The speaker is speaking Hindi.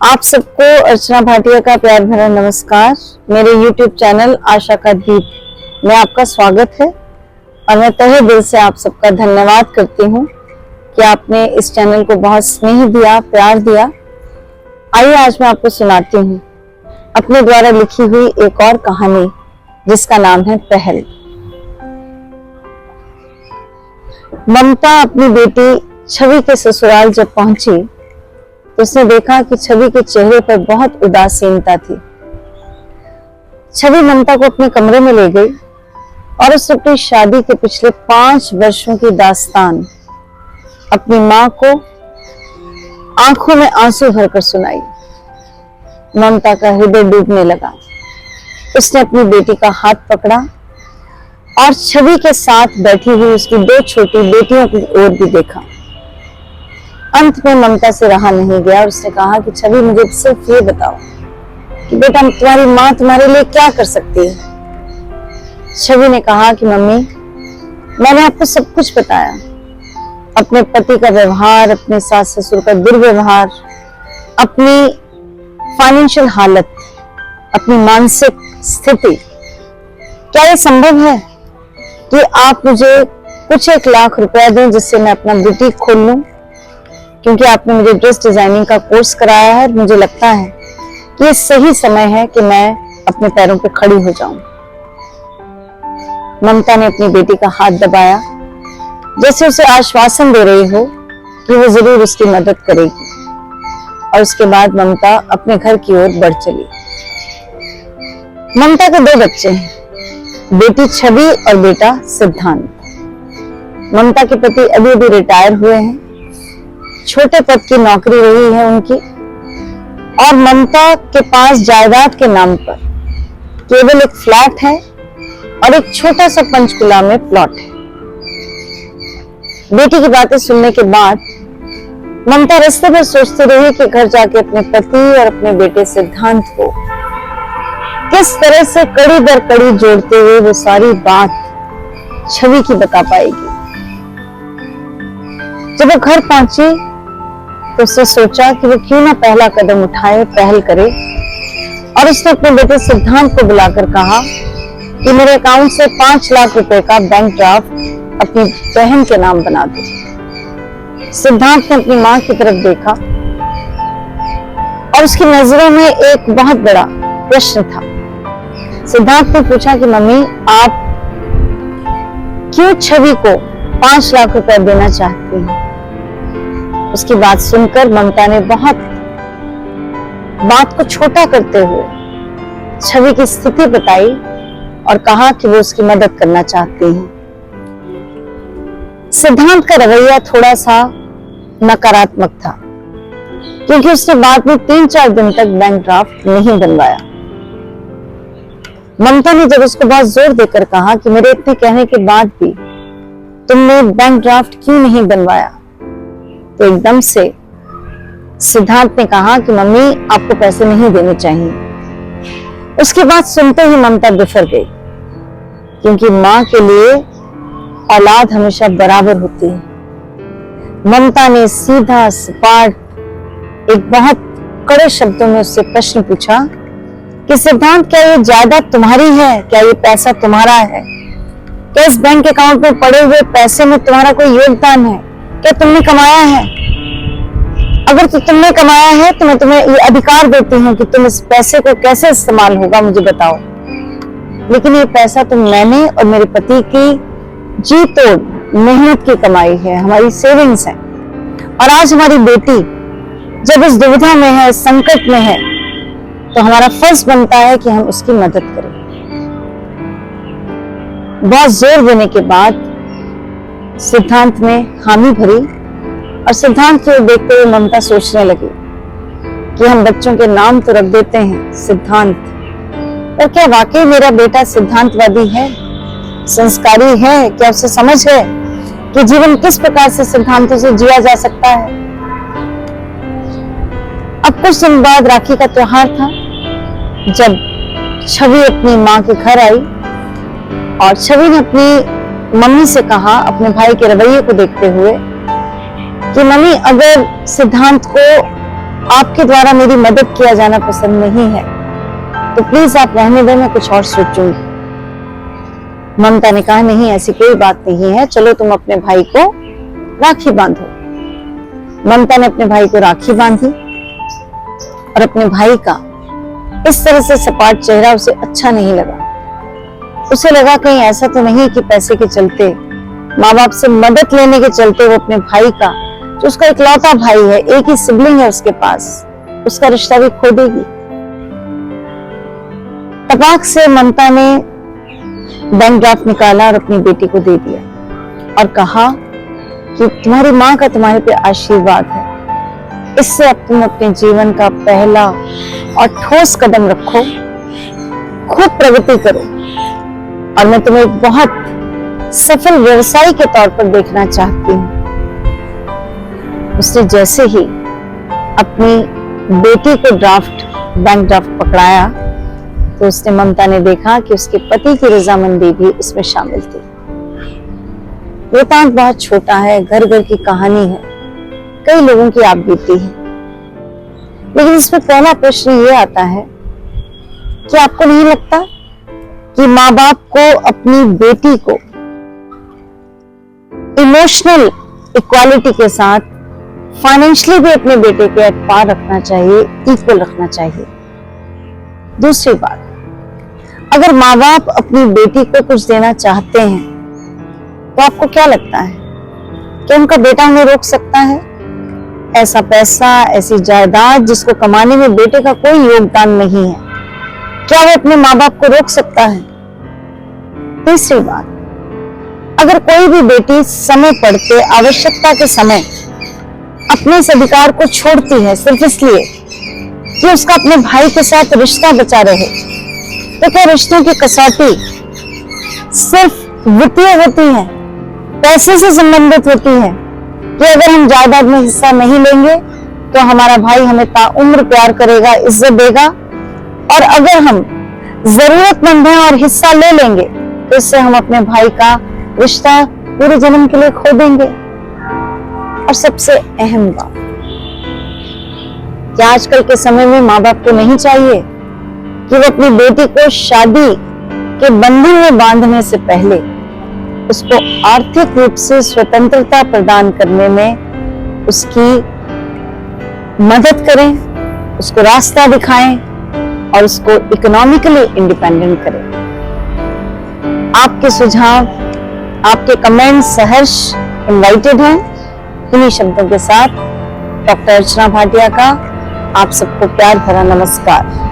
आप सबको अर्चना भाटिया का प्यार भरा नमस्कार। मेरे YouTube चैनल आशा का दीप में आपका स्वागत है और मैं तहे दिल से आप सबका धन्यवाद करती हूँ कि आपने इस चैनल को बहुत स्नेह दिया, प्यार दिया। आइए आज मैं आपको सुनाती हूँ अपने द्वारा लिखी हुई एक और कहानी जिसका नाम है पहल। ममता अपनी बेटी छवि के ससुराल जब पहुंची तो उसने देखा कि छवि के चेहरे पर बहुत उदासीनता थी। छवि ममता को अपने कमरे में ले गई और उसने अपनी शादी के पिछले 5 वर्षों की दास्तान अपनी मां को आंखों में आंसू भरकर सुनाई। ममता का हृदय डूबने लगा। उसने अपनी बेटी का हाथ पकड़ा और छवि के साथ बैठी हुई उसकी 2 छोटी बेटियों की ओर भी देखा। अंत में ममता से रहा नहीं गया और उसने कहा कि छवि, मुझे सिर्फ ये बताओ कि बेटा तुम्हारी माँ तुम्हारे लिए क्या कर सकती है। छवि ने कहा कि मम्मी, मैंने आपको सब कुछ बताया, अपने पति का व्यवहार, अपने सास ससुर का दुर्व्यवहार, अपनी फाइनेंशियल हालत, अपनी मानसिक स्थिति। क्या ये संभव है कि आप मुझे कुछ 1 लाख रुपया दें जिससे मैं अपना बुटीक खोल लूं? क्योंकि आपने मुझे ड्रेस डिजाइनिंग का कोर्स कराया है, मुझे लगता है कि ये सही समय है कि मैं अपने पैरों पर खड़ी हो जाऊं। ममता ने अपनी बेटी का हाथ दबाया, जैसे उसे आश्वासन दे रही हो कि वो जरूर उसकी मदद करेगी। और उसके बाद ममता अपने घर की ओर बढ़ चली। ममता के 2 बच्चे हैं, बेटी छवि और बेटा सिद्धांत। ममता के पति अभी अभी रिटायर हुए हैं, छोटे पद की नौकरी रही है उनकी, और ममता के पास जायदाद के नाम पर केवल एक फ्लैट है और एक छोटा सा पंचकुला में प्लॉट है। बेटी की बातें सुनने के बाद ममता रास्ते में सोचती रही कि घर जाके अपने पति और अपने बेटे सिद्धांत को किस तरह से कड़ी दर कड़ी जोड़ते हुए वो सारी बात छवि की बता पाएगी। जब वो घर पहुंची तो उसने सोचा कि वो क्यों ना पहला कदम उठाए, पहल करे, और उसने अपने बेटे सिद्धांत को बुलाकर कहा कि मेरे अकाउंट से 5 लाख रुपए का बैंक ड्राफ्ट अपनी बहन के नाम बना दो। सिद्धांत ने अपनी मां की तरफ देखा और उसकी नजरों में एक बहुत बड़ा प्रश्न था। सिद्धांत ने पूछा कि मम्मी, आप क्यों छवि को 5 लाख रुपए देना चाहती हैं? उसकी बात सुनकर ममता ने बहुत बात को छोटा करते हुए छवि की स्थिति बताई और कहा कि वो उसकी मदद करना चाहती हैं। सिद्धांत का रवैया थोड़ा सा नकारात्मक था क्योंकि उसने बाद में 3-4 दिन तक बैंक ड्राफ्ट नहीं बनवाया। ममता ने जब उसको बहुत जोर देकर कहा कि मेरे इतने कहने के बाद भी तुमने बैंक ड्राफ्ट क्यों नहीं बनवाया, तो एकदम से सिद्धांत ने कहा कि मम्मी, आपको पैसे नहीं देने चाहिए। उसकी बात सुनते ही ममता बिफर गई क्योंकि मां के लिए औलाद हमेशा बराबर होती है। ममता ने सीधा सपाट एक बहुत कड़े शब्दों में उससे प्रश्न पूछा कि सिद्धांत, क्या ये जायदाद तुम्हारी है? क्या ये पैसा तुम्हारा है? क्या इस बैंक अकाउंट में पड़े हुए पैसे में तुम्हारा कोई योगदान है? क्या तुमने कमाया है? अगर तो तुमने कमाया है तो मैं तुम्हें ये अधिकार देती हूँ कि तुम इस पैसे को कैसे इस्तेमाल होगा मुझे बताओ। लेकिन ये पैसा तो मैंने और मेरे पति की जी तोड़ मेहनत की कमाई है, हमारी सेविंग्स है। और आज हमारी बेटी जब इस दुविधा में है, संकट में है, तो हमारा फर्ज बनता है कि हम उसकी मदद करें। बहुत जोर देने के बाद सिद्धांत ने हामी भरी और सिद्धांत की ओर देखते हुए ममता सोचने लगी कि हम बच्चों के नाम तो रख देते हैं सिद्धांत, पर क्या वाकई मेरा बेटा सिद्धांतवादी है, संस्कारी है? क्या उसे समझ है कि जीवन किस प्रकार से सिद्धांतों से जिया जा सकता है? अब कुछ दिन बाद राखी का त्योहार था, जब छवि अपनी मां के घर आई और छवि ने अपनी मम्मी से कहा, अपने भाई के रवैये को देखते हुए, कि मम्मी, अगर सिद्धांत को आपके द्वारा मेरी मदद किया जाना पसंद नहीं है, तो प्लीज आप रहने दें, मैं कुछ और सोचूंगी। ममता ने कहा, नहीं ऐसी कोई बात नहीं है, चलो तुम अपने भाई को राखी बांधो। ममता ने अपने भाई को राखी बांधी और अपने भाई का इस तरह से सपाट चेहरा उसे अच्छा नहीं लगा। उसे लगा कहीं ऐसा तो नहीं कि पैसे के चलते, माँ बाप से मदद लेने के चलते वो अपने भाई का, जो उसका इकलौता भाई है, एक ही सिबलिंग है उसके पास, उसका रिश्ता भी खो देगी। तपाक से ममता ने बैंक ड्राफ्ट निकाला और अपनी बेटी को दे दिया और कहा कि तुम्हारी माँ का तुम्हारे पे आशीर्वाद है, इससे अब तुम अपने जीवन का पहला और ठोस कदम रखो, खुद प्रगति करो और मैं तुम्हें एक बहुत सफल व्यवसायी के तौर पर देखना चाहती हूँ। उसने जैसे ही अपनी बेटी को बैंक ड्राफ्ट पकड़ाया तो उसने ममता ने देखा कि उसके पति की रजामंदी भी इसमें शामिल थी। वृतांत बहुत छोटा है, घर घर की कहानी है, कई लोगों की आप बीती है, लेकिन इसमें पहला प्रश्न ये आता है कि आपको नहीं लगता कि माँ बाप को अपनी बेटी को इमोशनल इक्वालिटी के साथ फाइनेंशियली भी अपने बेटे के एट पार रखना चाहिए, इक्वल रखना चाहिए। दूसरी बात, अगर माँ बाप अपनी बेटी को कुछ देना चाहते हैं तो आपको क्या लगता है कि उनका बेटा उन्हें रोक सकता है? ऐसा पैसा, ऐसी जायदाद जिसको कमाने में बेटे का कोई योगदान नहीं है, क्या वो अपने माँ बाप को रोक सकता है? तीसरी बात, अगर कोई भी बेटी समय पड़ते, आवश्यकता के समय अपने इस अधिकार को छोड़ती है सिर्फ इसलिए कि उसका अपने भाई के साथ रिश्ता बचा रहे, तो क्या रिश्तों की कसौटी सिर्फ वित्तीय होती है, पैसे से संबंधित होती है कि अगर हम जायदाद में हिस्सा नहीं लेंगे तो हमारा भाई हमें ताउम्र प्यार करेगा, इज्जत देगा, और अगर हम जरूरतमंद हैं और हिस्सा ले लेंगे तो इससे हम अपने भाई का रिश्ता पूरे जन्म के लिए खो देंगे। और सबसे अहम बात, क्या आजकल के समय में माँ बाप को नहीं चाहिए कि वो अपनी बेटी को शादी के बंधन में बांधने से पहले उसको आर्थिक रूप से स्वतंत्रता प्रदान करने में उसकी मदद करें, उसको रास्ता दिखाएं और उसको इकोनॉमिकली इंडिपेंडेंट करें। आपके सुझाव, आपके कमेंट सहर्ष इनवाइटेड हैं। इन्हीं शब्दों के साथ डॉक्टर अर्चना भाटिया का आप सबको प्यार भरा नमस्कार।